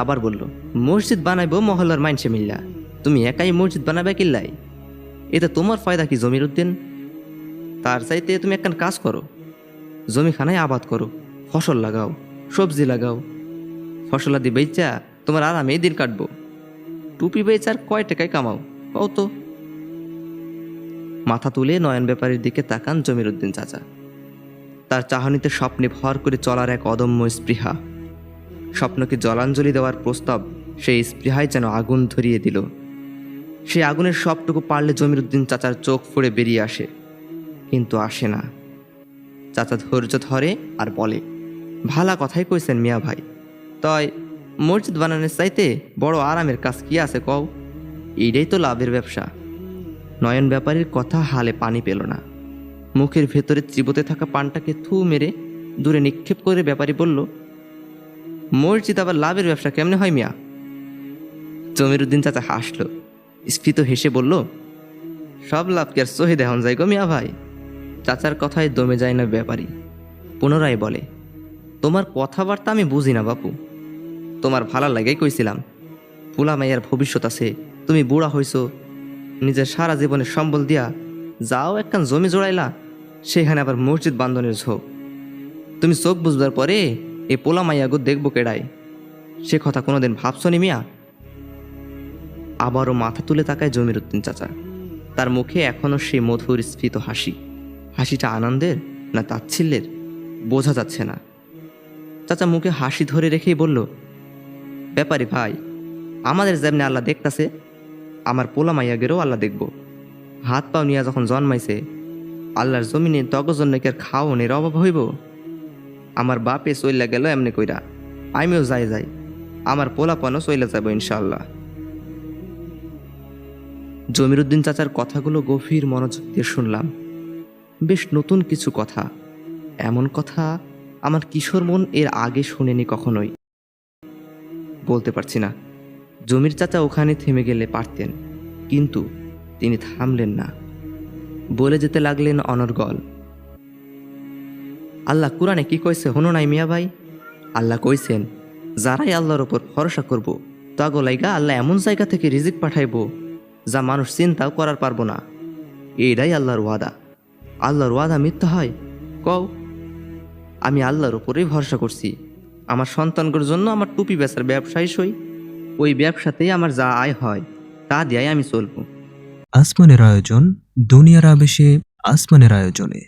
আবার বলল, মসজিদ বানাইবো মহল্লার মাইনসে মিল্লা, তুমি একাই মসজিদ বানাবে কিল্লাই? এতে তোমার ফায়দা কি জমির উদ্দিন? তার চাইতে তুমি একখান কাজ করো, জমিখানায় আবাদ করো, ফসল লাগাও, সবজি লাগাও। ফসলাদি বেচা তোমার আরামেই দিন কাটবো। টুপি বেচার কয় টাকায় কামাও কও তো? মাথা তুলে নয়ন ব্যাপারীর দিকে তাকান জমির উদ্দিন চাচা। তার চাহনিতে স্বপ্নে ভর করে চলার এক অদম্য স্পৃহা। স্বপ্নকে জলাঞ্জলি দেওয়ার প্রস্তাব সেই স্পৃহায় যেন আগুন ধরিয়ে দিল। সেই আগুনের সবটুকু পারলে জমির উদ্দিন চাচার চোখ ফুঁড়ে বেরিয়ে আসে, কিন্তু আসে না। চাচা ধৈর্য ধরে আর বলে, ভালা কথাই কইছেন মিয়া ভাই, তয় মসজিদ বানানোর চাইতে বড় আরামের কাজ কি আছে কও? এইটাই তো লাভের ব্যবসা। নয়ন ব্যাপারীর কথা হালে পানি পেল না। মুখের ভেতরে চিবোতে থাকা পানটাকে থু মেরে দূরে নিক্ষেপ করে ব্যাপারী বলল, মসজিদ আবার লাভের ব্যবসা কেমনে হয় মিয়া? জমির উদ্দিন চাচা হাসল, স্ফীত হেসে বলল, সব লাভ কি আর সহি দেহন যায় গো মিয়া ভাই? চাচার কথায় দমে যায় না ব্যাপারী। পুনরায় বলে, তোমার কথাবার্তা আমি বুঝি না বাপু। তোমার ভালা লাগেই কইছিলাম, পোলা মাইয়ার ভবিষ্যৎ আছে, তুমি বুড়া হইছ, নিজের সারা জীবনের সম্বল দিয়া যাও একখান জমি জোড়াইলা, সেখানে আবার মসজিদ বান্ধনের ঝোঁক। তুমি চোখ বুঝবার পরে এ পোলা মাইয়াগো দেখবো কেডায়? সে কথা কোনোদিন ভাবছনি মিয়া? আবারও মাথা তুলে তাকায় জমির উদ্দিন চাচা। তার মুখে এখনো সেই মধুর স্ফীত হাসি। হাসিটা আনন্দের না তাচ্ছিল্যের বোঝা যাচ্ছে না। চাচা মুখে হাসি ধরে রেখেই বলল, ব্যাপারী ভাই, আমাদের যেমনি আল্লাহ দেখতাছে, আমার পোলা মাইয়াগেরও আল্লাহ দেখব। হাত পাও নিয়া যখন জন্মাইছে, আল্লাহর জমিনে তগ জন্য কি আর খাওনের অভাব হইব? আমার বাপে চইলা গেল এমনি কইরা, আমিও যাই, আমার পোলাপানও চইলা যাব ইনশাআল্লাহ। জমির উদ্দিন চাচার কথাগুলো গভীর মনোযোগ দিয়ে শুনলাম। বেশ নতুন কিছু কথা, এমন কথা আমার কিশোর মন এর আগে শুনেনি কখনোই। বলতে পারছি না। জমির চাচা ওখানে থেমে গেলে পারতেন, কিন্তু তিনি থামলেন না, বলে যেতে লাগলেন অনর্গল। আল্লাহ কুরআনে কি কইছে হনো নাই মিয়া ভাই? আল্লাহ কইছেন, যারাই আল্লাহর ওপর ভরসা করব, তাগো লাইগা আল্লাহ এমন জায়গা থেকে রিজিক পাঠাইব যা মানুষ চিন্তাও করার পারবো না। এইটাই আল্লাহর ওয়াদা। আল্লাহর ওয়াদা মিথ্যা হয় কও? আমি আল্লাহর ওপরেই ভরসা করছি। আমার সন্তানগুলোর জন্য আমার টুপি বেচার ব্যবসায়ী সই, ওই ব্যবসাতেই আমার যা আয় হয় তা দিয়াই আমি চলবো। আসমানের আয়োজন দুনিয়ার আবেশে আসমানের আয়োজনে।